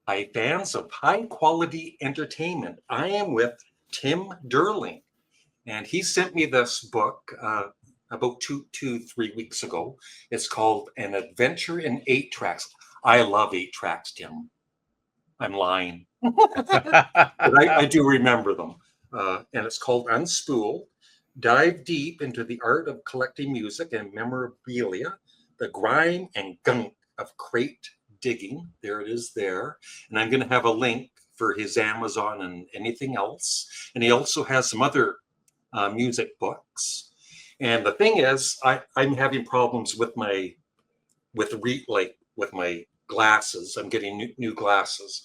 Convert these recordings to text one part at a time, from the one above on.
Hi, fans of high quality entertainment. I am with Tim Durling, and he sent me this book about 3 weeks ago. It's called An Adventure in Eight Tracks. I love eight tracks, Tim. I'm lying, but I do remember them. And it's called Unspooled. Dive deep into the art of collecting music and memorabilia, the grime and gunk of crate digging. There it is there. And I'm going to have a link for his Amazon and anything else. And he also has some other music books. And the thing is, I'm having problems with my with my glasses. I'm getting new glasses.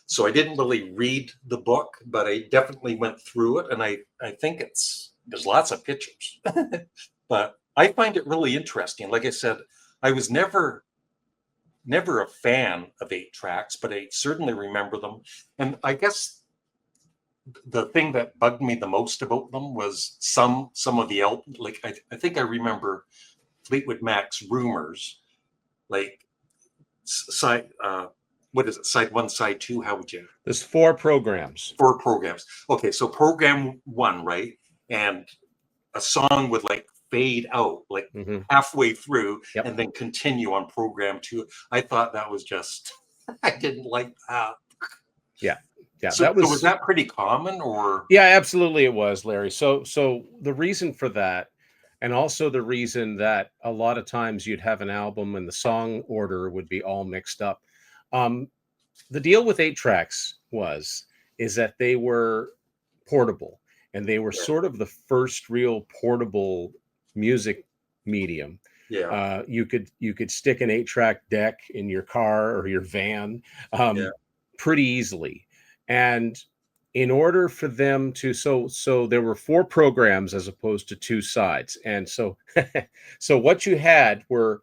So I didn't really read the book, but I definitely went through it, and I think there's lots of pictures. But I find it really interesting. Like I said, I was never a fan of eight tracks, but I certainly remember them. And I guess the thing that bugged me the most about them was some of the like I think I remember Fleetwood Mac's Rumors, like side what is it, side one, side two? How would you? There's four programs. Okay, so program one, right? And a song would like fade out like halfway through and then continue on program two. I thought that was just I didn't like that. Yeah. So was that pretty common, or? Yeah, absolutely it was, Larry. So the reason for that, and also the reason that a lot of times you'd have an album and the song order would be all mixed up. The deal with eight tracks is that they were portable, and they were sort of the first real portable music medium. Yeah. You could stick an 8-track deck in your car or your van pretty easily. And in order for them to, so there were four programs as opposed to two sides. And so what you had were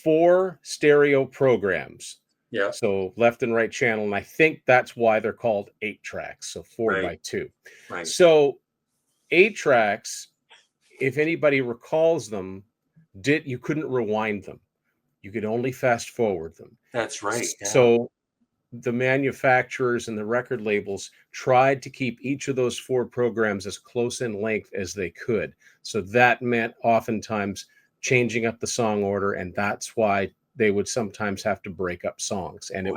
four stereo programs. Yeah. So left and right channel. And I think that's why they're called 8 tracks. So 4 by 2. Right. So 8 tracks, if anybody recalls them, you couldn't rewind them. You could only fast forward them. That's right. Yeah. So the manufacturers and the record labels tried to keep each of those four programs as close in length as they could. So that meant oftentimes changing up the song order, and that's why they would sometimes have to break up songs. And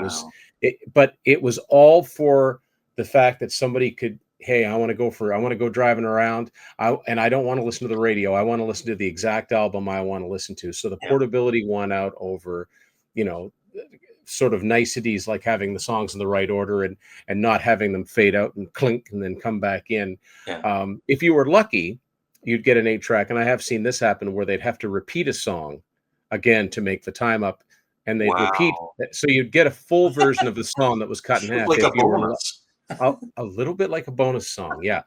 but it was all for the fact that somebody could, hey, I want to go driving around, and I don't want to listen to the radio. I want to listen to the exact album I want to listen to. So the portability won out over, sort of niceties like having the songs in the right order and not having them fade out and clink and then come back in. Yeah. If you were lucky, you'd get an 8-track, and I have seen this happen where they'd have to repeat a song again to make the time up, and they'd repeat. So you'd get a full version of the song that was cut in half. Like a bonus. A little bit like a bonus song, yeah.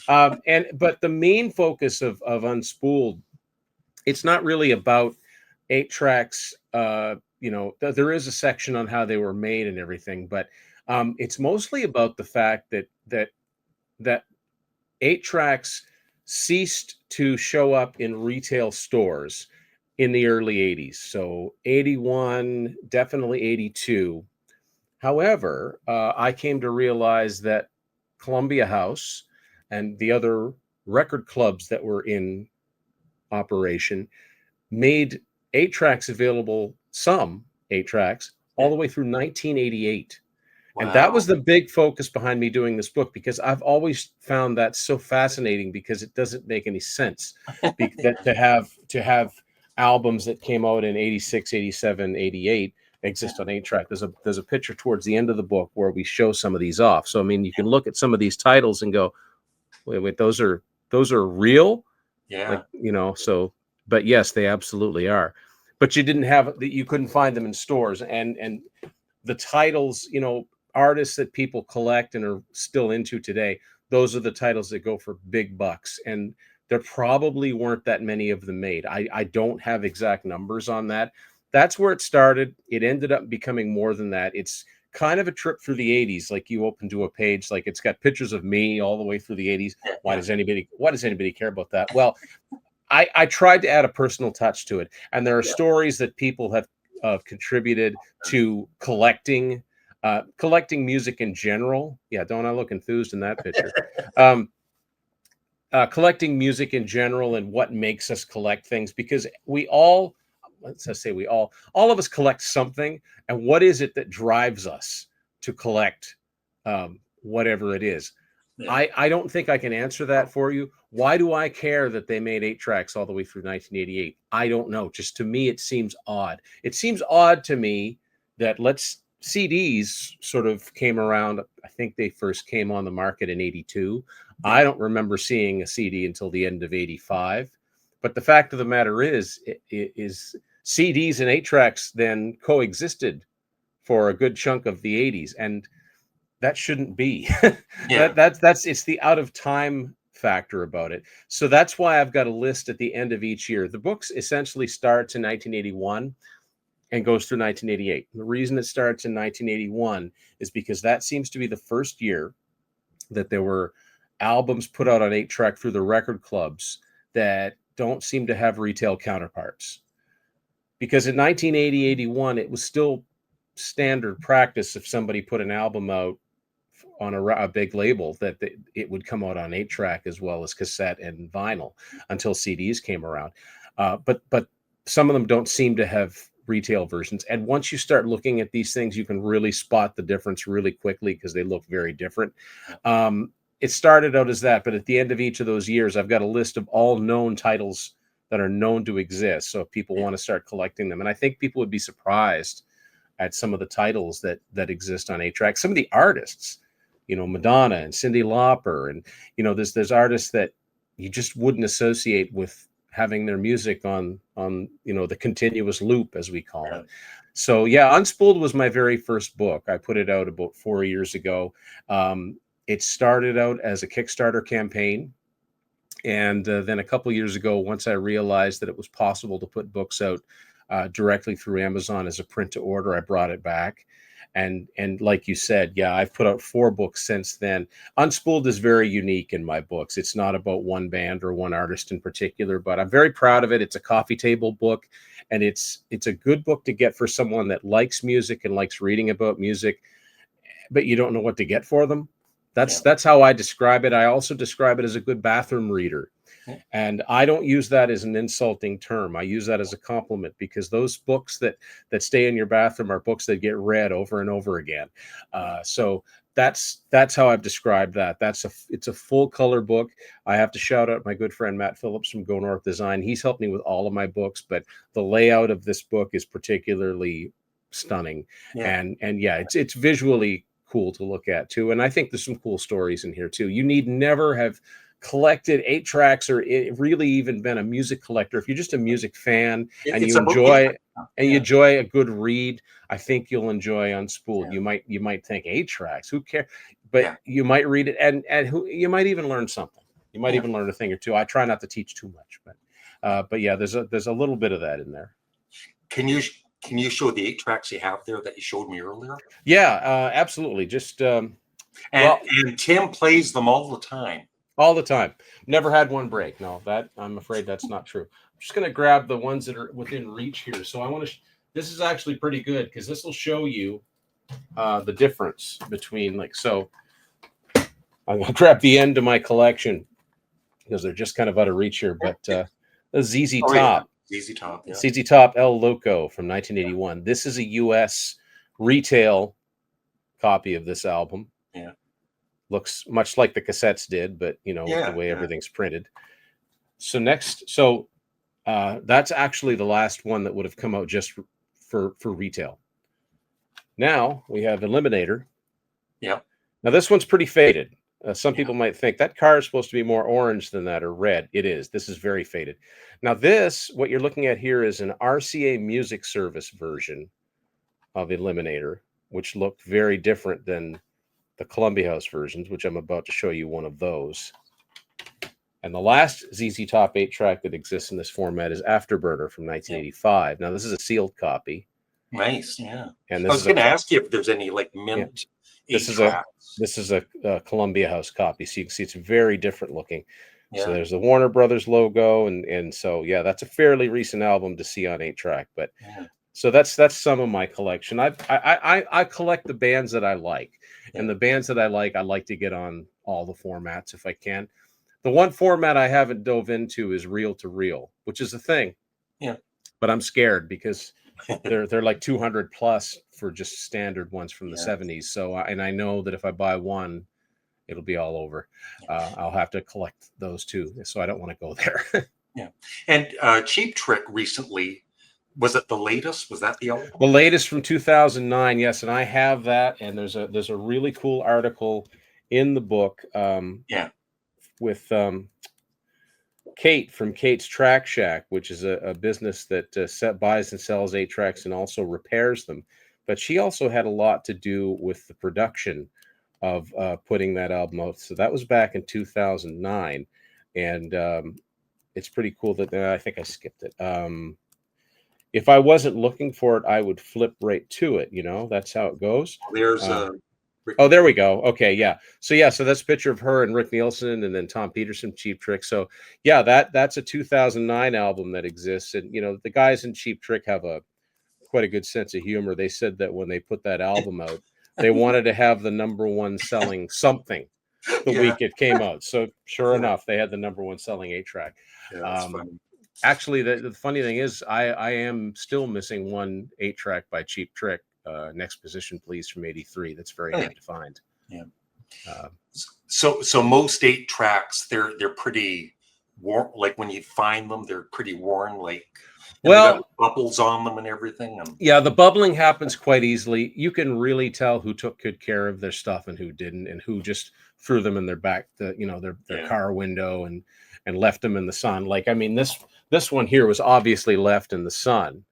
But the main focus of Unspooled, it's not really about 8 tracks. There is a section on how they were made and everything, but it's mostly about the fact that 8 tracks ceased to show up in retail stores in the early 80s. So 81, definitely 82. However, I came to realize that Columbia House and the other record clubs that were in operation made 8 tracks available, some 8 tracks, all the way through 1988. Wow. And that was the big focus behind me doing this book, because I've always found that so fascinating, because it doesn't make any sense to have albums that came out in 86, 87, 88 exist on 8 track. There's a picture towards the end of the book where we show some of these off. So I mean, you can look at some of these titles and go, wait, those are real? Yeah. Like, but yes, they absolutely are. But you couldn't find them in stores, and the titles, artists that people collect and are still into today, those are the titles that go for big bucks, and there probably weren't that many of them made. I don't have exact numbers on that. That's where it started. It ended up becoming more than that. It's kind of a trip through the 80s. Like, you open to a page, like it's got pictures of me all the way through the 80s. Why does anybody care about that? Well, I tried to add a personal touch to it. And there are stories that people have contributed to collecting music in general. Yeah, don't I look enthused in that picture? Collecting music in general and what makes us collect things, because we all, let's just say all of us collect something. And what is it that drives us to collect whatever it is? Yeah. I don't think I can answer that for you. Why do I care that they made 8 tracks all the way through 1988? I don't know. Just to me, it seems odd. It seems odd to me that CDs sort of came around. I think they first came on the market in 82. I don't remember seeing a CD until the end of 85. But the fact of the matter is CDs and 8 tracks then coexisted for a good chunk of the 80s. And that shouldn't be. Yeah. That's it's the out of time factor about it. So that's why I've got a list at the end of each year. The books essentially starts in 1981 and goes through 1988. The reason it starts in 1981 is because that seems to be the first year that there were albums put out on 8 track through the record clubs that don't seem to have retail counterparts. Because in 1980, 81, it was still standard practice if somebody put an album out on a big label that it would come out on 8 track as well as cassette and vinyl until CDs came around. But some of them don't seem to have retail versions. And once you start looking at these things, you can really spot the difference really quickly because they look very different. It started out as that, but at the end of each of those years, I've got a list of all known titles that are known to exist. So if people want to start collecting them, and I think people would be surprised at some of the titles that exist on 8 track. Some of the artists, Madonna and Cyndi Lauper, and there's artists that you just wouldn't associate with having their music on the continuous loop, as we call it. So yeah, Unspooled was my very first book. I put it out about 4 years ago. It started out as a Kickstarter campaign. And then a couple of years ago, once I realized that it was possible to put books out directly through Amazon as a print to order, I brought it back. And like you said, yeah, I've put out 4 books since then. Unspooled is very unique in my books. It's not about one band or one artist in particular, but I'm very proud of it. It's a coffee table book, and it's a good book to get for someone that likes music and likes reading about music, but you don't know what to get for them. That's how I describe it. I also describe it as a good bathroom reader. And I don't use that as an insulting term. I use that as a compliment, because those books that stay in your bathroom are books that get read over and over again. So that's how I've described that. It's a full color book. I have to shout out my good friend Matt Phillips from Go North Design. He's helped me with all of my books, but the layout of this book is particularly stunning. And yeah, it's visually cool to look at too. And I think there's some cool stories in here too. You need never have collected 8 tracks or really even been a music collector. If you're just a music fan and you enjoy a good read, I think you'll enjoy Unspooled. You might think 8 tracks, who cares? But you might read it and you might even learn something. You might even learn a thing or two. I try not to teach too much, but yeah, there's a little bit of that in there. Can you show the 8 tracks you have there that you showed me earlier? Yeah, absolutely. Just and Tim plays them all the time. All the time. Never had one break. No, I'm afraid that's not true. I'm just going to grab the ones that are within reach here. So I want to. This is actually pretty good because this will show you the difference between So I'm going to grab the end of my collection because they're just kind of out of reach here. But the ZZ Top. ZZ Top, yeah. ZZ Top El Loco from 1981. This is a U.S. retail copy of this album. Yeah. Looks much like the cassettes did, but the way everything's printed. So that's actually the last one that would have come out just for retail. Now we have Eliminator. Yeah. Now this one's pretty faded. Some people might think that car is supposed to be more orange than that or red. It is. This is very faded. Now what you're looking at here is an RCA Music Service version of Eliminator, which looked very different than the Columbia House versions, which I'm about to show you one of those. And the last ZZ Top 8 track that exists in this format is Afterburner from 1985. Now this is a sealed copy. Nice, yeah. And I was going to ask you if there's any mint. This is a Columbia House copy, so you can see it's very different looking. Yeah. So there's the Warner Brothers logo, and so yeah, that's a fairly recent album to see on 8 track. But So that's some of my collection. I collect the bands that I like, Yeah. and the bands that I like to get on all the formats if I can. The one format I haven't dove into is reel to reel, which is a thing. Yeah. But I'm scared because they're like 200 plus for just standard ones from the Yeah. 70s. So and I know that if I buy one, it'll be all over. I'll have to collect those too. So I don't want to go there. Yeah. And Cheap Trick recently, was it the latest? Was that the album? The latest from 2009, yes, and I have that. And there's a really cool article in the book Yeah. with Kate from Kate's Track Shack, which is a business that buys and sells 8 tracks and also repairs them. But she also had a lot to do with the production of putting that album out. So that was back in 2009, and it's pretty cool that I think I skipped it. If I wasn't looking for it, I would flip right to it. That's how it goes. There's Oh, there we go. Okay, yeah. So that's a picture of her and Rick Nielsen, and then Tom Peterson, Cheap Trick. So yeah, that's a 2009 album that exists, and the guys in Cheap Trick have quite a good sense of humor. They said that when they put that album out, they wanted to have the number one selling something the Yeah. week it came out. So sure Yeah. enough, they had the number one selling 8-track. Yeah, that's funny. Actually, the funny thing is, I am still missing one 8-track by Cheap Trick. Next Position Please from '83. That's very hard to find. Yeah. So most 8-tracks, they're pretty worn. Like when you find them, they're pretty worn. Like and they got bubbles on them and everything. And yeah, the bubbling happens quite easily. You can really tell who took good care of their stuff and who didn't, and who just threw them in their back, their car window and left them in the sun. Like, I mean, this one here was obviously left in the sun,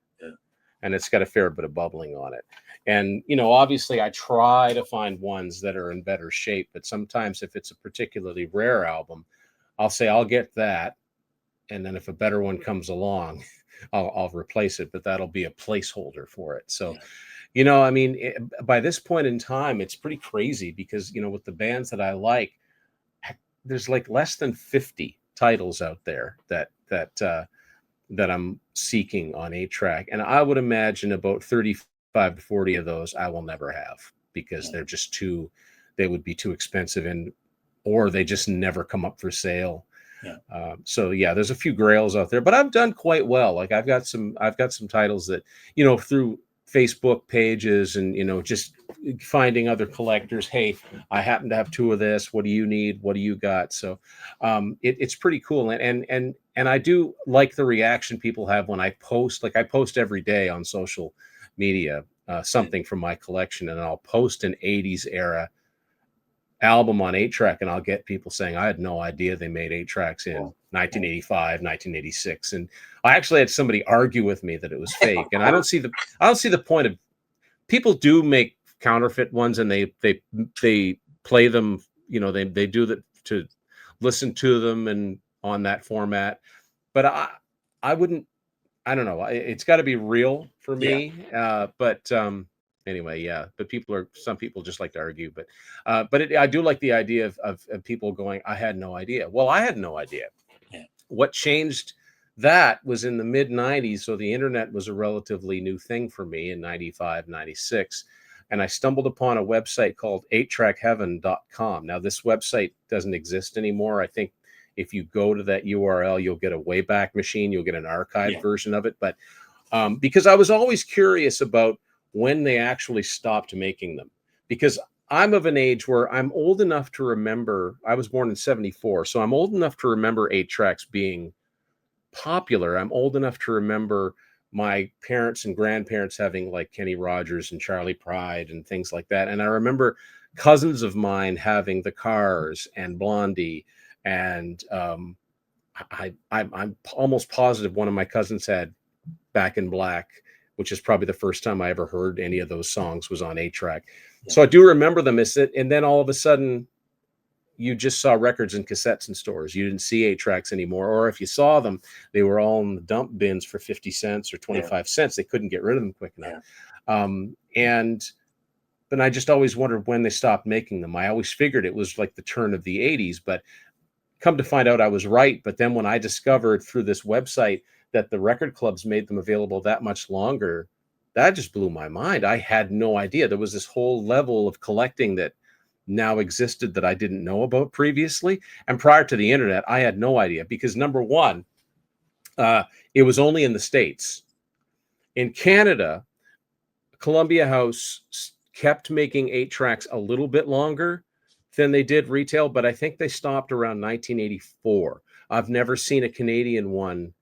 and it's got a fair bit of bubbling on it. And obviously, I try to find ones that are in better shape, but sometimes if it's a particularly rare album, I'll say I'll get that, and then if a better one comes along, I'll replace it, but that'll be a placeholder for it. So, I mean, by this point in time, it's pretty crazy because, with the bands that I like, there's like less than 50 titles out there that I'm seeking on 8-track. And I would imagine about 35 to 40 of those I will never have because they're just they would be too expensive or they just never come up for sale. So there's a few grails out there, but I've done quite well. Like I've got some titles that, through Facebook pages and, just finding other collectors. Hey, I happen to have 2 of this. What do you need? What do you got? So it's pretty cool. And I do like the reaction people have when I post. Like I post every day on social media, something from my collection, and I'll post an 80s era album on 8-track, and I'll get people saying, I had no idea they made 8-tracks in 1985, 1986. And I actually had somebody argue with me that it was fake. And I don't see the point of people do make counterfeit ones, and they play them, they do that to listen to them and on that format. But I wouldn't, I don't know. It's got to be real for me. But anyway, but some people just like to argue. But I do like the idea of people going, I had no idea. Well, I had no idea. What changed that was in the mid 90s. So the internet was a relatively new thing for me in 95, 96. And I stumbled upon a website called 8trackheaven.com. Now, this website doesn't exist anymore. I think if you go to that URL, you'll get a Wayback Machine. You'll get an archived version of it. But because I was always curious about when they actually stopped making them, because I'm of an age where I'm old enough to remember. I was born in 74, so I'm old enough to remember 8-tracks being popular. I'm old enough to remember my parents and grandparents having like Kenny Rogers and Charlie Pride and things like that. And I remember cousins of mine having the Cars and Blondie. And I'm almost positive one of my cousins had Back in Black, which is probably the first time I ever heard any of those songs was on 8-track. So I do remember them. And then all of a sudden, you just saw records and cassettes in stores. You didn't see 8-tracks anymore. Or if you saw them, they were all in the dump bins for 50 cents or 25 cents. They couldn't get rid of them quick enough. But I just always wondered when they stopped making them. I always figured it was like the turn of the 80s, but come to find out I was right. But then when I discovered through this website that the record clubs made them available that much longer, that just blew my mind. I had no idea there was this whole level of collecting that now existed that I didn't know about previously. And prior to the internet, I had no idea because number one, it was only in the States. In Canada, Columbia House kept making 8-tracks a little bit longer than they did retail, but I think they stopped around 1984. I've never seen a Canadian one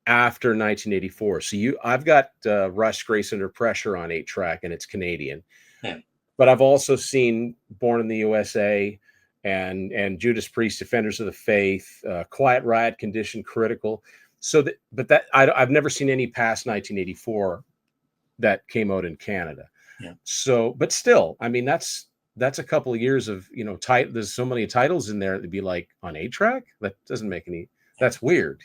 after 1984. So I've got Rush, Grace Under Pressure on 8-track, and it's Canadian. Yeah. But I've also seen Born in the USA and Judas Priest, Defenders of the Faith, Quiet Riot, Condition Critical. So I've never seen any past 1984 that came out in Canada. Yeah. So, but still, I mean, that's a couple of years of, there's so many titles in there that'd be like on 8-track. That doesn't make any, that's weird,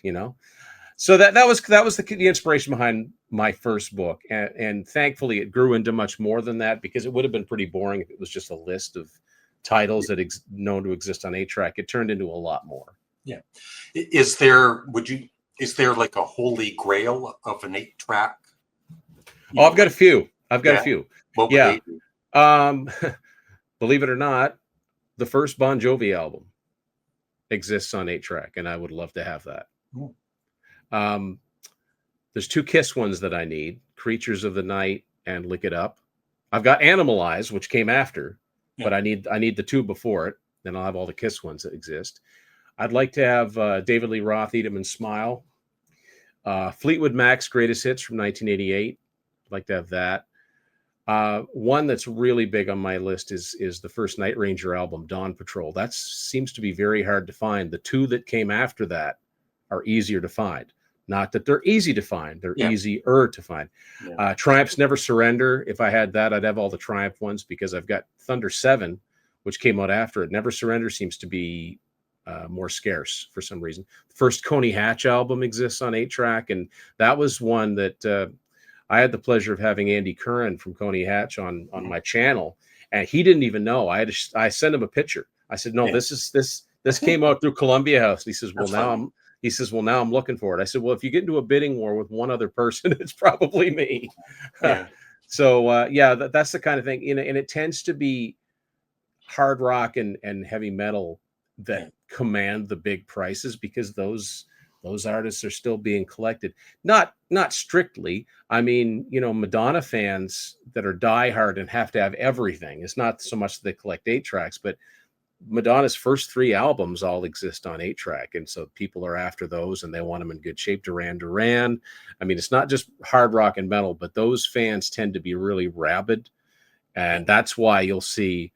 So that was the inspiration behind my first book. And thankfully it grew into much more than that, because it would have been pretty boring if it was just a list of titles that known to exist on 8-track. It turned into a lot more. Yeah. Is there like a holy grail of an 8-track? Oh, I've got a few. A few. What would they be? Believe it or not, the first Bon Jovi album exists on 8-track, and I would love to have that. There's 2 Kiss ones that I need: Creatures of the Night and Lick It Up. I've got Animalize, which came after, but I need the 2 before it. Then I'll have all the Kiss ones that exist. I'd like to have David Lee Roth, Eat 'Em and Smile. Fleetwood Mac's Greatest Hits from 1988. I'd like to have that. One that's really big on my list is the first Night Ranger album, Dawn Patrol. That seems to be very hard to find. The 2 that came after that are easier to find. Not that they're easy to find, they're easier to find. Triumph's Never Surrender. If I had that, I'd have all the Triumph ones, because I've got Thunder 7, which came out after it. Never Surrender seems to be more scarce for some reason. The first Coney Hatch album exists on 8-track, and that was one that I had the pleasure of having Andy Curran from Coney Hatch on my channel, and he didn't even know. I sent him a picture. I said, "No, this came out through Columbia House." And he says, "Well, now I'm looking for it." I said, "Well, if you get into a bidding war with one other person, it's probably me." Yeah. So that's the kind of thing, and it tends to be hard rock and heavy metal that command the big prices, because those artists are still being collected. Not strictly. I mean, Madonna fans that are diehard and have to have everything. It's not so much that they collect 8-tracks, but Madonna's first 3 albums all exist on 8-track, and so people are after those and they want them in good shape. Duran Duran. I mean, it's not just hard rock and metal, but those fans tend to be really rabid, and that's why you'll see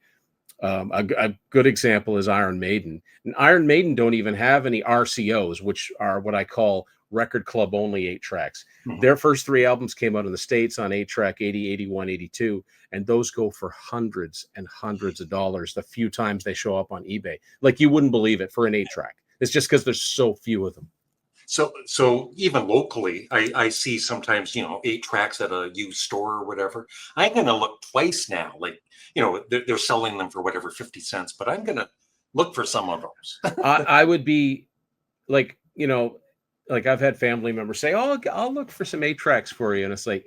a good example is Iron Maiden. And Iron Maiden don't even have any RCOs, which are what I call record club only 8-tracks. Their first 3 albums came out in the States on 8-track, 80, 81, 82, and those go for hundreds and hundreds of dollars the few times they show up on eBay. Like, you wouldn't believe it for an 8-track. It's just because there's so few of them. So even locally, I see sometimes, 8-tracks at a used store or whatever. I'm going to look twice now. Like, they're selling them for whatever, 50 cents, but I'm going to look for some of those. I would be like, like I've had family members say, "Oh, I'll look for some 8-tracks for you." And it's like,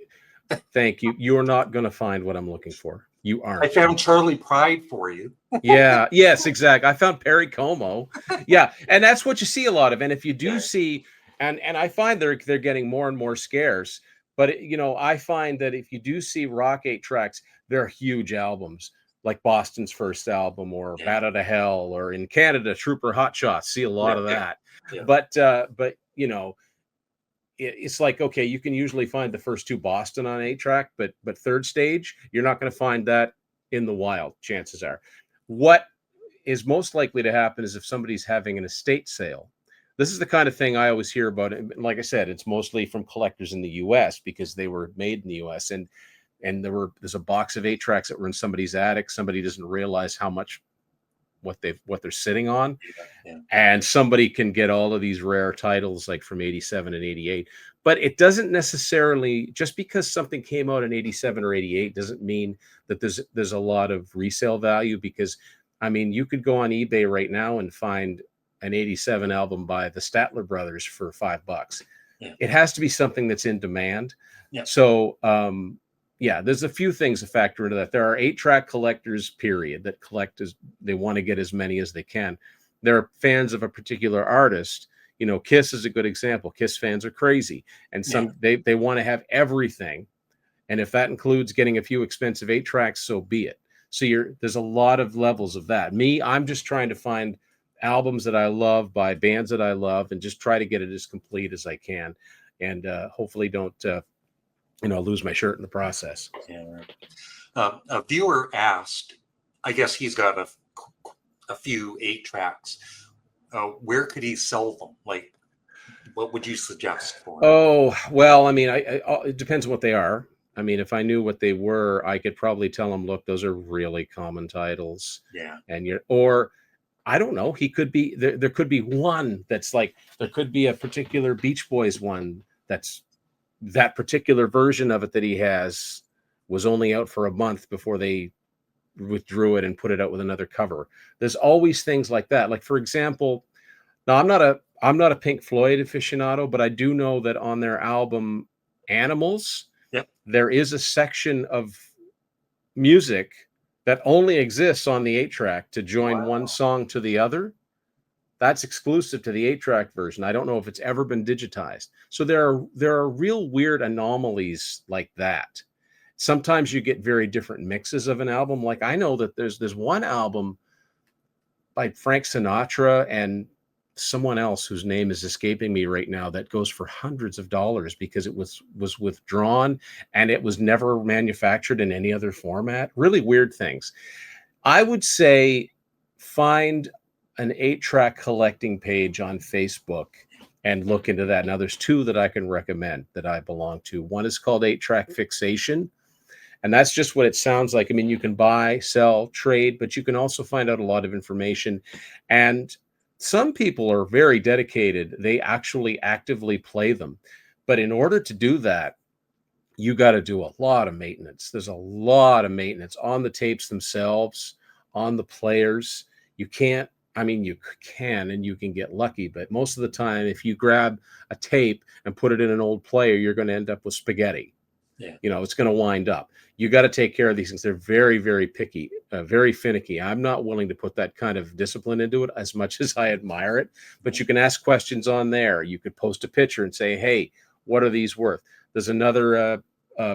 thank you. You're not going to find what I'm looking for. You aren't. I found Charlie Pride for you. Yeah. Yes, exactly. I found Perry Como. Yeah. And that's what you see a lot of. And if you do see, and I find they're getting more and more scarce, but I find that if you do see rock 8-tracks, they're huge albums, like Boston's first album, or Bat Out of Hell, or in Canada, Trooper Hot Shots. See a lot of that. Yeah. But it's like, okay, you can usually find the first 2 Boston on 8-track, but Third Stage, you're not going to find that in the wild, chances are. What is most likely to happen is if somebody's having an estate sale. This is the kind of thing I always hear about. And like I said, it's mostly from collectors in the US, because they were made in the US, and there's a box of 8-tracks that were in somebody's attic. Somebody doesn't realize how much what they're sitting on. And somebody can get all of these rare titles like from 87 and 88. But it doesn't necessarily, just because something came out in 87 or 88 doesn't mean that there's a lot of resale value, because I mean, you could go on eBay right now and find an 87 album by the Statler Brothers for $5. Yeah. It has to be something that's in demand. Yeah. So, yeah, there's a few things to factor into that. There are 8-track collectors, period, that collect as they want to get as many as they can. There are fans of a particular artist. You know, Kiss is a good example. Kiss fans are crazy, and they want to have everything. And if that includes getting a few expensive 8-tracks, so be it. So there's a lot of levels of that. Me, I'm just trying to find albums that I love by bands that I love, and just try to get it as complete as I can, and hopefully don't lose my shirt in the process. Yeah. A viewer asked, I guess he's got a few 8-tracks. Where could he sell them? Like, what would you suggest for him? Oh, well, I mean, it depends on what they are. I mean, if I knew what they were, I could probably tell him, look, those are really common titles. Yeah. And or I don't know, he could be there could be one that's like, there could be a particular Beach Boys one that's that particular version of it that he has was only out for a month before they withdrew it and put it out with another cover. There's always things like that. Like, for example, now I'm not a Pink Floyd aficionado, but I do know that on their album Animals, yep, there is a section of music that only exists on the 8-track to join one song to the other. That's exclusive to the 8-track version. I don't know if it's ever been digitized. So there are real weird anomalies like that. Sometimes you get very different mixes of an album. Like, I know that there's one album by Frank Sinatra and someone else whose name is escaping me right now that goes for hundreds of dollars because it was withdrawn and it was never manufactured in any other format. Really weird things. I would say find an 8-track collecting page on Facebook and look into that. Now, there's two that I can recommend that I belong to. One is called 8-Track Fixation, and that's just what it sounds like. I mean, you can buy, sell, trade, but you can also find out a lot of information. And some people are very dedicated. They actually actively play them. But in order to do that, you got to do a lot of maintenance. There's a lot of maintenance on the tapes themselves, on the players. You can't, I mean, you can and you can get lucky, but most of the time, if you grab a tape and put it in an old player, you're going to end up with spaghetti. Yeah. You know, it's going to wind up. You got to take care of these things. They're very, very picky, very finicky. I'm not willing to put that kind of discipline into it as much as I admire it, but you can ask questions on there. You could post a picture and say, hey, what are these worth? There's another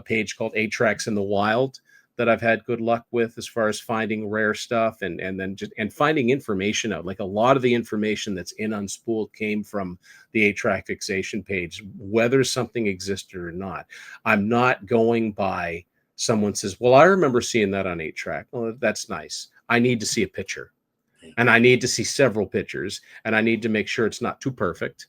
page called 8-Tracks in the Wild that I've had good luck with as far as finding rare stuff and then just finding information out. Like, a lot of the information that's in Unspooled came from the 8-Track Fixation page, whether something existed or not. I'm not going by someone says, well, I remember seeing that on 8-Track. Well, that's nice. I need to see a picture, and I need to see several pictures, and I need to make sure it's not too perfect,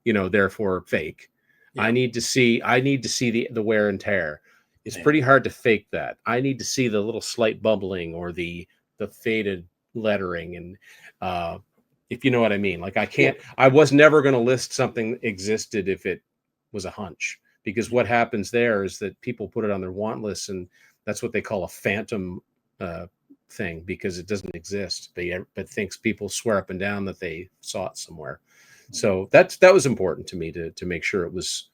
therefore fake. Yeah. I need to see the wear and tear. It's pretty hard to fake that. I need to see the little slight bubbling or the faded lettering. And if you know what I mean, like, I was never going to list something existed if it was a hunch, because what happens there is that people put it on their want lists, and that's what they call a phantom thing, because it doesn't exist, but thinks people swear up and down that they saw it somewhere. So that was important to me to make sure it was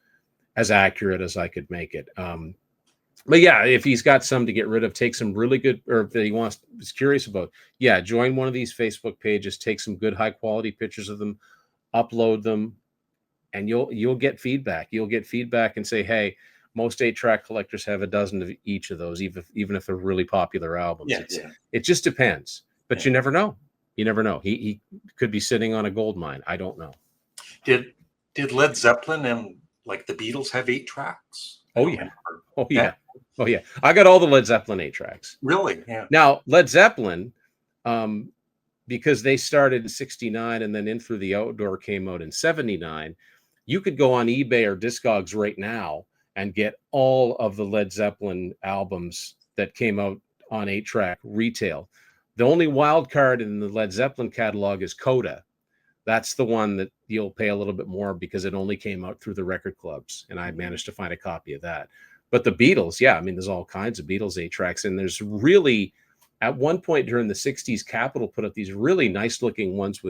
as accurate as I could make it. But yeah, if he's got some to get rid of, take some really good, or if he is curious about, join one of these Facebook pages, take some good high quality pictures of them, upload them, and you'll get feedback. You'll get feedback and say, hey, most 8-track collectors have a dozen of each of those, even if they're really popular albums. It just depends, but you never know. You never know. He could be sitting on a gold mine. I don't know. Did Led Zeppelin and like the Beatles have 8-tracks? Oh yeah. I got all the Led Zeppelin 8-tracks. Really? Yeah. Now, Led Zeppelin, because they started in 69 and then In Through the Outdoor came out in 79, you could go on eBay or Discogs right now and get all of the Led Zeppelin albums that came out on 8-track retail. The only wild card in the Led Zeppelin catalog is Coda. That's the one that you'll pay a little bit more because it only came out through the record clubs, and I managed to find a copy of that. But the Beatles, there's all kinds of Beatles 8-tracks, and there's really, at one point during the 60s, Capitol put up these really nice looking ones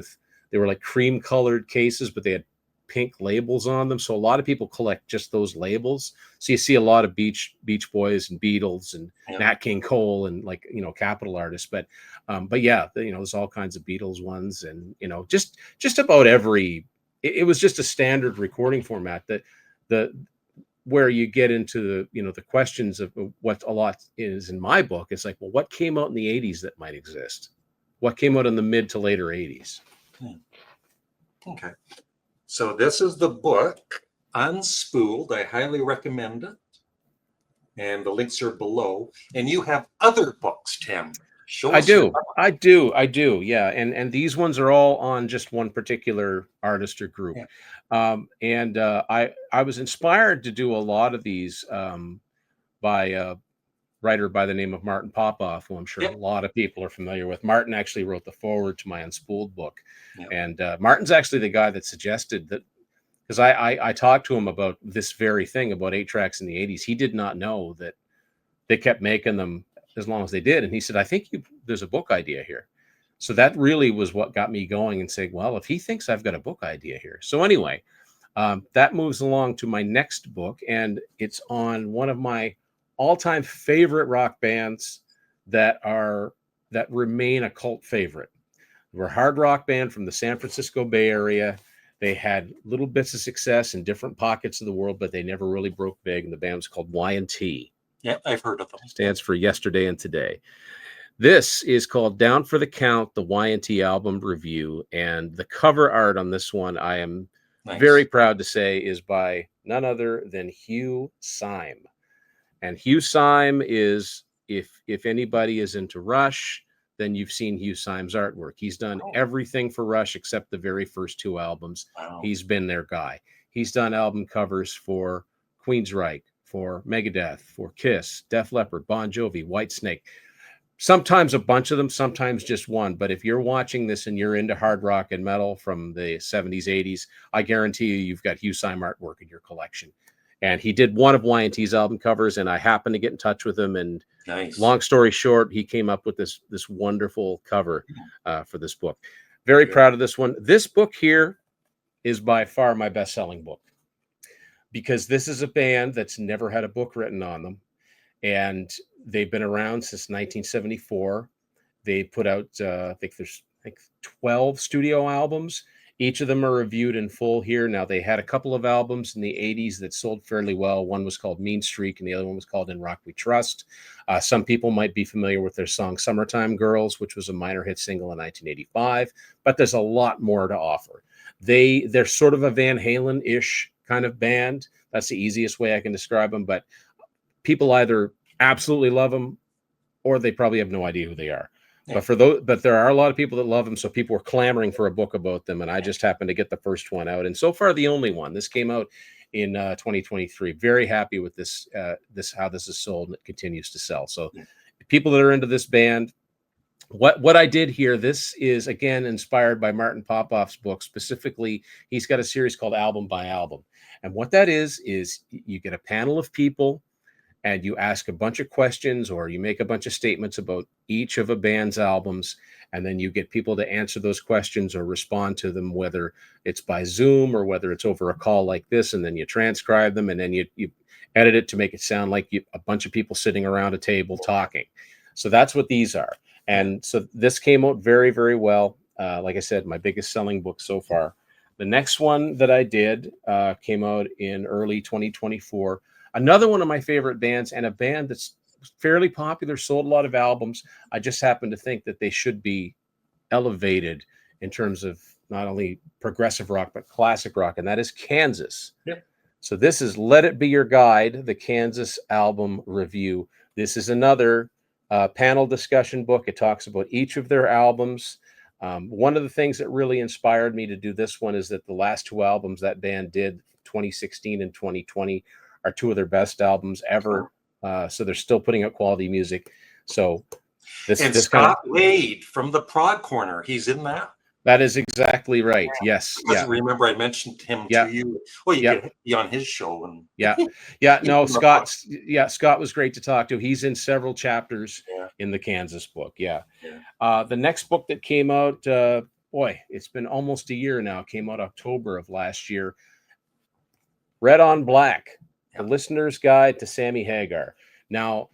they were like cream colored cases, but they had pink labels on them. So a lot of people collect just those labels. So you see a lot of Beach Boys and Beatles and Nat King Cole and like, you know, capital artists. But yeah, you know, there's all kinds of Beatles ones, and, you know, just about every. It was just a standard recording format that where you get into the, you know, the questions of what a lot is in my book. It's like, well, what came out in the 80s that might exist? What came out in the mid to later 80s? Okay. So this is the book, Unspooled. I highly recommend it. And the links are below. And you have other books, Tim. Show us your other. I do. Yeah. And these ones are all on just one particular artist or group. Yeah. I was inspired to do a lot of these by a writer by the name of Martin Popoff, who I'm sure a lot of people are familiar with. Martin actually wrote the foreword to my Unspooled book. And Martin's actually the guy that suggested that, because I talked to him about this very thing about 8-tracks in the 80s. He did not know that they kept making them as long as they did. And he said, I think there's a book idea here. So that really was what got me going and saying, well, if he thinks I've got a book idea here. So anyway, that moves along to my next book, and it's on one of my all-time favorite rock bands that remain a cult favorite. We're a hard rock band from the San Francisco Bay Area. They had little bits of success in different pockets of the world, but they never really broke big. And the band was called Y&T. Yeah, I've heard of them. Stands for Yesterday and Today. This is called Down for the Count, the Y&T album review. And the cover art on this one, I am very proud to say, is by none other than Hugh Syme. And Hugh Syme is, if anybody is into Rush, then you've seen Hugh Syme's artwork. He's done everything for Rush except the very first 2 albums. He's been their guy. He's done album covers for Queensryche, for Megadeth, for Kiss, Def Leppard, Bon Jovi, Whitesnake. Sometimes a bunch of them, sometimes just one. But if you're watching this and you're into hard rock and metal from the 70s, 80s, I guarantee you've got Hugh Syme artwork in your collection. And he did one of Y&T's album covers, and I happened to get in touch with him. And long story short, he came up with this wonderful cover for this book. Very proud of this one. This book here is by far my best-selling book, because this is a band that's never had a book written on them. And they've been around since 1974. They put out, I think there's 12 studio albums. Each of them are reviewed in full here. Now, they had a couple of albums in the 80s that sold fairly well. One was called Mean Streak, and the other one was called In Rock We Trust. Some people might be familiar with their song Summertime Girls, which was a minor hit single in 1985. But there's a lot more to offer. They're sort of a Van Halen-ish kind of band. That's the easiest way I can describe them. But people either absolutely love them, or they probably have no idea who they are. But there are a lot of people that love them, so people were clamoring for a book about them, and I just happened to get the first one out, and so far the only one. This came out in 2023. Very happy with this. How this is sold, and it continues to sell. So, people that are into this band, what I did here, this is again inspired by Martin Popoff's book. Specifically, he's got a series called Album by Album, and what that is you get a panel of people, and you ask a bunch of questions, or you make a bunch of statements about each of a band's albums, and then you get people to answer those questions or respond to them, whether it's by Zoom or whether it's over a call like this, and then you transcribe them, and then you edit it to make it sound like a bunch of people sitting around a table talking. So that's what these are. And so this came out very, very well. Like I said, my biggest selling book so far. The next one that I did came out in early 2024. Another one of my favorite bands, and a band that's fairly popular, sold a lot of albums. I just happen to think that they should be elevated in terms of not only progressive rock, but classic rock, and that is Kansas. So this is Let It Be Your Guide, the Kansas album review. This is another panel discussion book. It talks about each of their albums. One of the things that really inspired me to do this one is that the last 2 albums that band did, 2016 and 2020, are 2 of their best albums ever. So they're still putting out quality music. So this Scott Wade from the Prod Corner, he's in that. That is exactly right. Yes. Remember, I mentioned him to you. Well, you get be on his show, and no, Scott was great to talk to. He's in several chapters in the Kansas book. The next book that came out boy, it's been almost a year now. It came out October of last year. Red on Black, The Listener's Guide to Sammy Hagar. Now,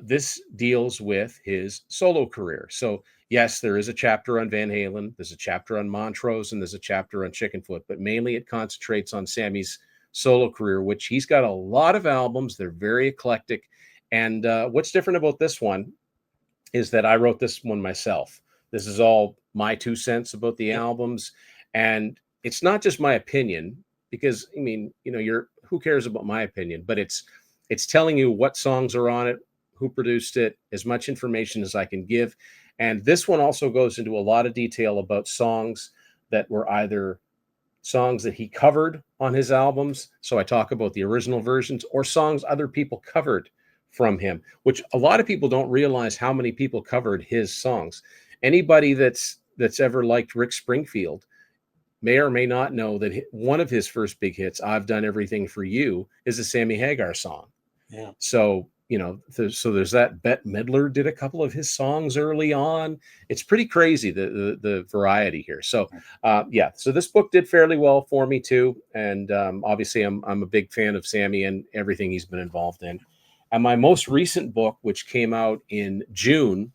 this deals with his solo career. So, yes, there is a chapter on Van Halen, there's a chapter on Montrose, and there's a chapter on Chickenfoot, but mainly it concentrates on Sammy's solo career, which he's got a lot of albums. They're very eclectic. And what's different about this one is that I wrote this one myself. This is all my 2 cents about the albums. And it's not just my opinion, because I mean, you know, who cares about my opinion, but it's telling you what songs are on it, who produced it, as much information as I can give. And this one also goes into a lot of detail about songs that were either songs that he covered on his albums. So I talk about the original versions, or songs other people covered from him, which a lot of people don't realize how many people covered his songs. Anybody that's ever liked Rick Springfield may or may not know that one of his first big hits, I've Done Everything for You, is a Sammy Hagar song. Yeah. So, you know, there's that. Bette Midler did a couple of his songs early on. It's pretty crazy, the variety here. So, yeah, so this book did fairly well for me too. And obviously I'm a big fan of Sammy and everything he's been involved in. And my most recent book, which came out in June,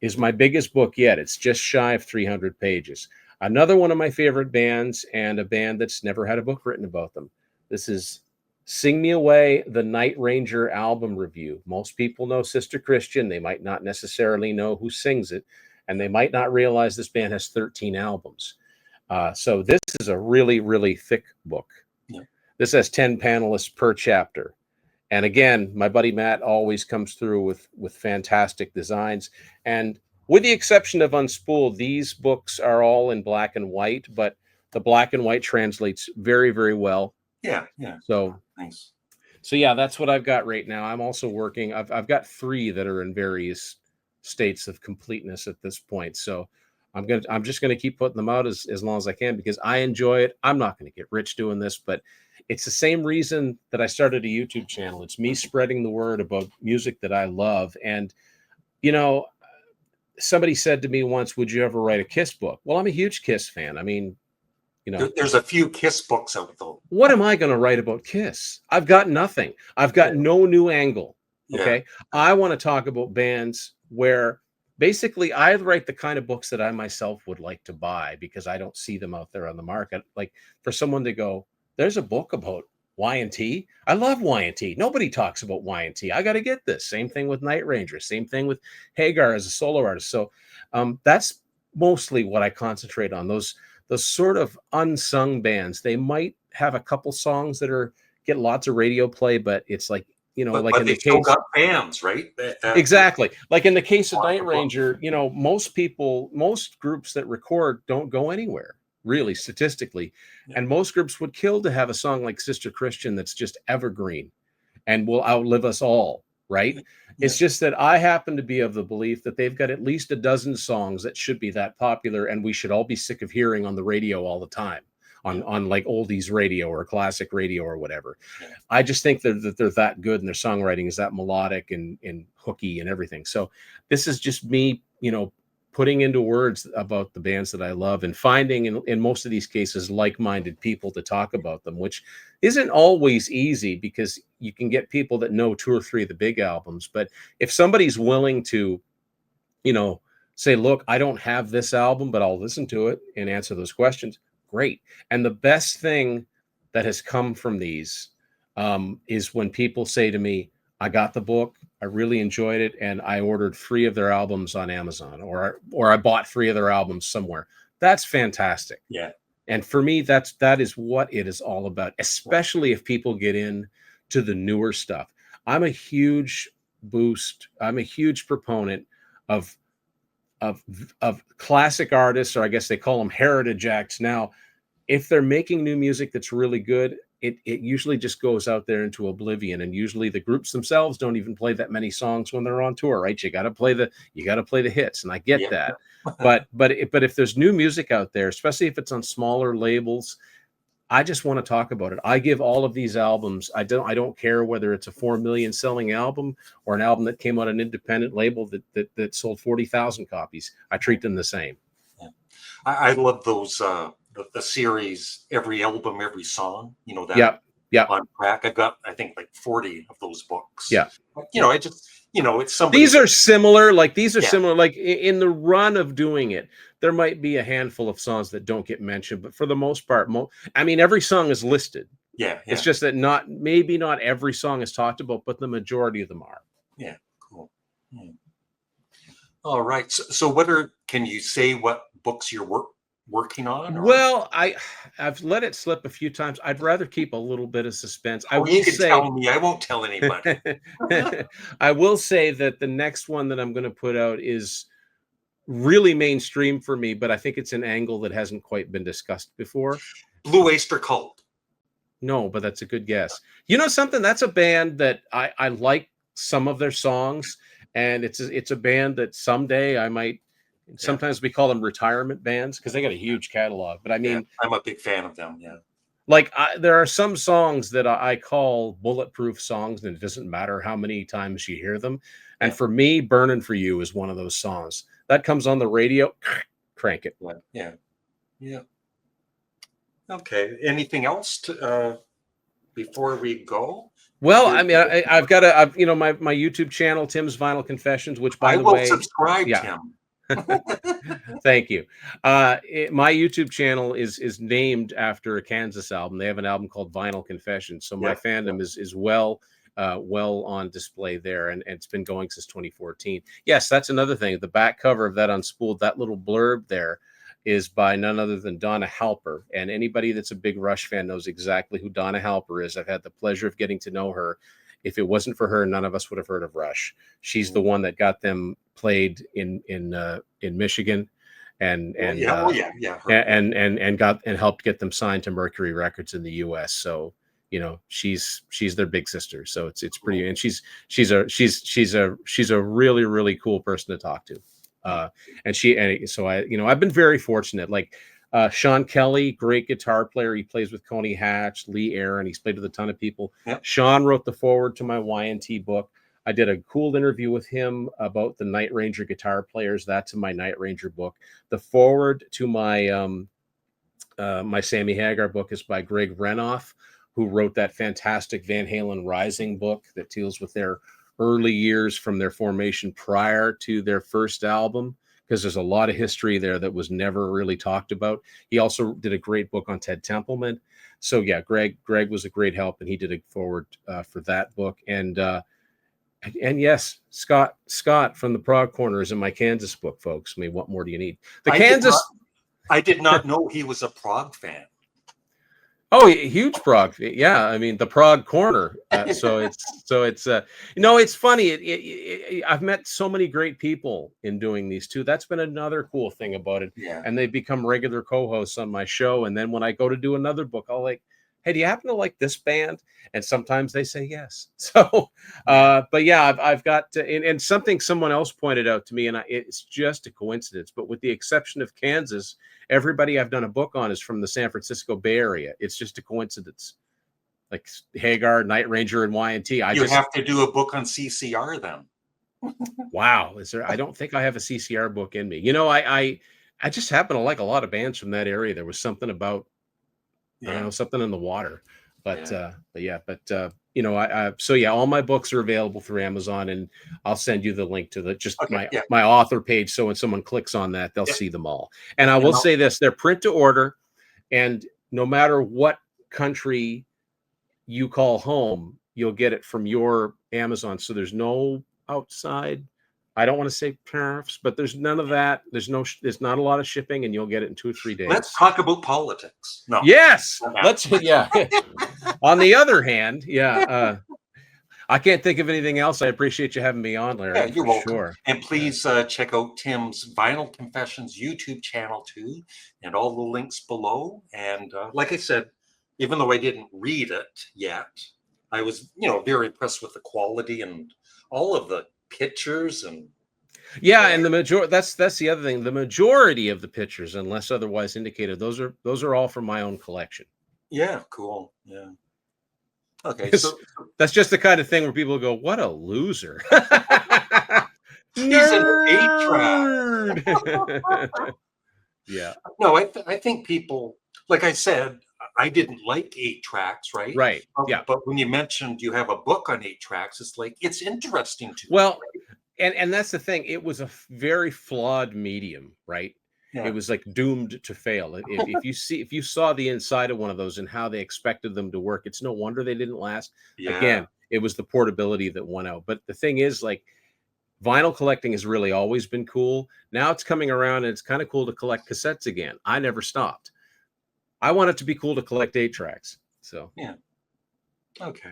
is my biggest book yet. It's just shy of 300 pages. Another one of my favorite bands, and a band that's never had a book written about them. This is Sing Me Away, the Night Ranger album review. Most people know Sister Christian. They might not necessarily know who sings it, and they might not realize this band has 13 albums. So this is a really, really thick book. Yeah. This has 10 panelists per chapter. And again, my buddy Matt always comes through with fantastic designs. And with the exception of Unspooled, these books are all in black and white, but the black and white translates very, very well. Yeah, yeah. So nice. So yeah, that's what I've got right now. I'm also working. I've got 3 that are in various states of completeness at this point. So I'm just gonna keep putting them out as long as I can, because I enjoy it. I'm not gonna get rich doing this, but it's the same reason that I started a YouTube channel. It's me spreading the word about music that I love. And you know, somebody said to me once, "Would you ever write a Kiss book?" Well, I'm a huge Kiss fan. I mean, you know, there's a few Kiss books out though. What am I going to write about Kiss? I've got nothing. I've got no new angle. Okay. Yeah. I want to talk about bands where basically I write the kind of books that I myself would like to buy, because I don't see them out there on the market. Like for someone to go, there's a book about Y&T. I love Y&T. Nobody talks about Y&T. I got to get this. Same thing with Night Ranger. Same thing with Hagar as a solo artist. So that's mostly what I concentrate on. Those sort of unsung bands. They might have a couple songs that get lots of radio play, but it's like, you know, like in the case, got fans, right? Exactly. Like in the case of Night Ranger, you know, most groups that record don't go anywhere, really, statistically. Yeah. And most groups would kill to have a song like Sister Christian that's just evergreen and will outlive us all. Right. Yeah. It's just that I happen to be of the belief that they've got at least a dozen songs that should be that popular, and we should all be sick of hearing on the radio all the time, on like oldies radio or classic radio or whatever. Yeah. I just think that they're that good, and their songwriting is that melodic and hooky and everything. So this is just me, you know, putting into words about the bands that I love, and finding in most of these cases like-minded people to talk about them, which isn't always easy, because you can get people that know 2 or 3 of the big albums. But if somebody's willing to, you know, say, look, I don't have this album, but I'll listen to it and answer those questions, great. And the best thing that has come from these is when people say to me, I got the book, I really enjoyed it, and I ordered 3 of their albums on Amazon, or I bought 3 of their albums somewhere. That's fantastic. Yeah. And for me, that is what it is all about, especially if people get in to the newer stuff. I'm a huge proponent of classic artists, or I guess they call them heritage acts now. If they're making new music that's really good, it usually just goes out there into oblivion, and usually the groups themselves don't even play that many songs when they're on tour, right? You got to play the hits, and I get that. But if there's new music out there, especially if it's on smaller labels, I just want to talk about it. I give all of these albums. I don't care whether it's a 4 million selling album or an album that came on an independent label that sold 40,000 copies. I treat them the same. Yeah. I love those the series, every album, every song. You know that Yeah, yeah, on track. I've got I think like 40 of those books. yeah. But, I just it's These somebody's. are similar. Like these are Yeah, similar. Like in the run of doing it, there might be a handful of songs that don't get mentioned, but for the most part, I mean, every song is listed. yeah, It's yeah, just that maybe not every song is talked about, but the majority of them are. yeah. Cool. Hmm. All right. So can you say what books you're working on, or? Well, I've let it slip a few times. I'd rather keep a little bit of suspense. I Oh, you will can say tell me. I won't tell anybody. I will say that the next one that I'm going to put out is really mainstream for me, but I think it's an angle that hasn't quite been discussed before. Blue Oyster Cult. No, but that's a good guess. You know something? That's a band that I like some of their songs, and it's a band that someday I might. Yeah, Sometimes we call them retirement bands because they got a huge catalog. But I yeah. mean, I'm a big fan of them. Yeah. like there are some songs that I call bulletproof songs, and it doesn't matter how many times you hear them. And Yeah. for me, "Burning for You" is one of those songs that comes on the radio. Crank it. Yeah. Yeah. Yeah. Okay. Anything else before we go? Well, You're, I mean, I've got I've my YouTube channel, Tim's Vinyl Confessions, which by I the will way, subscribe, yeah, Tim. thank you. My YouTube channel is named after a Kansas album. They have an album called Vinyl Confessions, so my Yeah. fandom is well on display there, and it's been going since 2014. Yes, that's another thing. The back cover of that Unspooled, that little blurb there is by none other than Donna Halper. And anybody that's a big Rush fan knows exactly who Donna Halper is. I've had the pleasure of getting to know her. If it wasn't for her, none of us would have heard of Rush. She's the one that got them played in Michigan, and and helped get them signed to Mercury Records in the U.S. So she's their big sister. So it's pretty, and she's a really cool person to talk to. And so I've been very fortunate. Like Sean Kelly, great guitar player. He plays with Coney Hatch, Lee Aaron. He's played with a ton of people. Yep. Sean wrote the foreword to my YNT book. I did a cool interview with him about the Night Ranger guitar players. That's in my Night Ranger book. The foreword to my my Sammy Hagar book is by Greg Renoff, who wrote that fantastic Van Halen Rising book that deals with their early years from their formation prior to their first album, because there's a lot of history there that was never really talked about. He also did a great book on Ted Templeman. So yeah, Greg was a great help, and he did a forward for that book. And yes, Scott from the Prog Corner is in my Kansas book, folks. I mean, what more do you need? I did not know he was a prog fan. Oh, huge prog. Yeah, I mean the Prog Corner. So it's it's funny. I've met so many great people in doing these too. That's been another cool thing about it. Yeah. And they've become regular co-hosts on my show. And then when I go to do another book, I'll like, hey, do you happen to like this band? And sometimes they say yes. So, but yeah, I've got and something someone else pointed out to me, and it's just a coincidence, but with the exception of Kansas, everybody I've done a book on is from the San Francisco Bay Area. It's just a coincidence. Like Hagar, Night Ranger, and YNT. You have to do a book on CCR then. Wow, is there? I don't think I have a CCR book in me. I just happen to like a lot of bands from that area. There was something about I don't know, something in the water. But so all my books are available through Amazon, and I'll send you the link to my author page. So when someone clicks on that, they'll see them all. And I will say this, they're print to order, and no matter what country you call home, you'll get it from your Amazon. So there's no outside, I don't want to say tariffs, but there's none of that. There's not a lot of shipping, and you'll get it in 2 or 3 days. Let's talk about politics. No. Yes. On the other hand, I can't think of anything else. I appreciate you having me on, Larry. Yeah, you're welcome. Sure. And please check out Tim's Vinyl Confessions YouTube channel too, and all the links below. And like I said, even though I didn't read it yet, I was, very impressed with the quality and all of the pictures and and the majority. That's the other thing. The majority of the pictures, unless otherwise indicated, those are all from my own collection. Yeah, cool. Yeah. Okay, so that's just the kind of thing where people go, "What a loser!" He's an 8-track. Yeah. No, I think people, like I said, I didn't like 8 tracks, right? Right. Yeah. But when you mentioned you have a book on 8 tracks, it's like it's interesting to me. Well, and that's the thing. It was a very flawed medium, right? It Yeah, was like doomed to fail. If you saw the inside of one of those and how they expected them to work, it's no wonder they didn't last. yeah, Again, it was the portability that won out. But the thing is, like, vinyl collecting has really always been cool. Now it's coming around and it's kind of cool to collect cassettes again. I never stopped. I want it to be cool to collect 8 tracks. So yeah. Okay.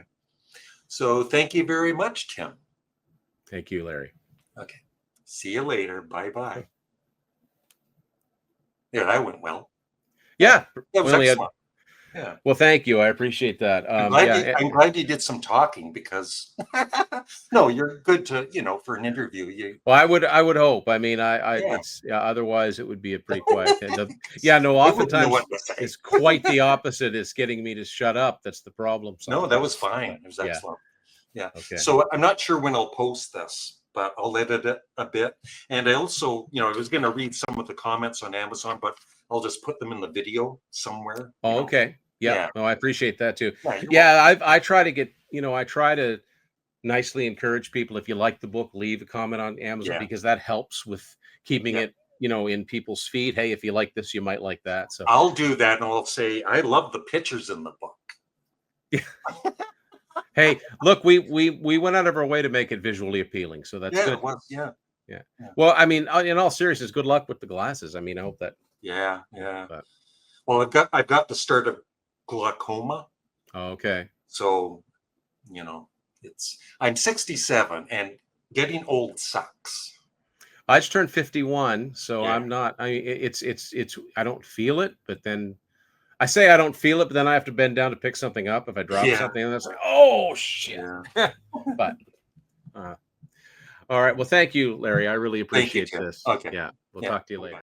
So thank you very much, Tim. thank you, Larry. Okay. See you later. Bye bye. Yeah, that went well. Yeah. That was we only had- excellent. Yeah. well, thank you. I appreciate that. I'm glad you did some talking because no, you're good to, for an interview. Well, I would hope. I mean, Yeah. it's otherwise it would be a pretty quiet thing. Yeah, no, I wouldn't know oftentimes what to say. it's quite the opposite. It's getting me to shut up. That's the problem. No, that was sometimes. fine. It was Yeah. excellent. Yeah. Okay. So I'm not sure when I'll post this, but I'll edit it a bit. And I also, I was going to read some of the comments on Amazon, but I'll just put them in the video somewhere. Oh, okay. Yeah. Yeah. No, I appreciate that too. Yeah, you're Yeah, I try to get, I try to nicely encourage people. If you like the book, leave a comment on Amazon Yeah. because that helps with keeping Yeah. it, in people's feed. Hey, if you like this, you might like that. So I'll do that and I'll say, I love the pictures in the book. hey, look, we went out of our way to make it visually appealing, so that's Yeah, good. it was. Yeah. Yeah. Yeah. Well, I mean, in all seriousness, good luck with the glasses. I mean, I hope that. Yeah. Yeah. But, Well, I've got the start of glaucoma. oh, okay. So, I'm 67 and getting old sucks. I just turned 51, so Yeah. I'm not. I mean, it's. I don't feel it, but then I say I don't feel it, but then I have to bend down to pick something up if I drop Yeah. something, and that's like, oh shit. Yeah. But all right. Well, thank you, Larry. I really Thank you, appreciate Tim. this. Okay. Yeah. We'll Yeah. talk to you later.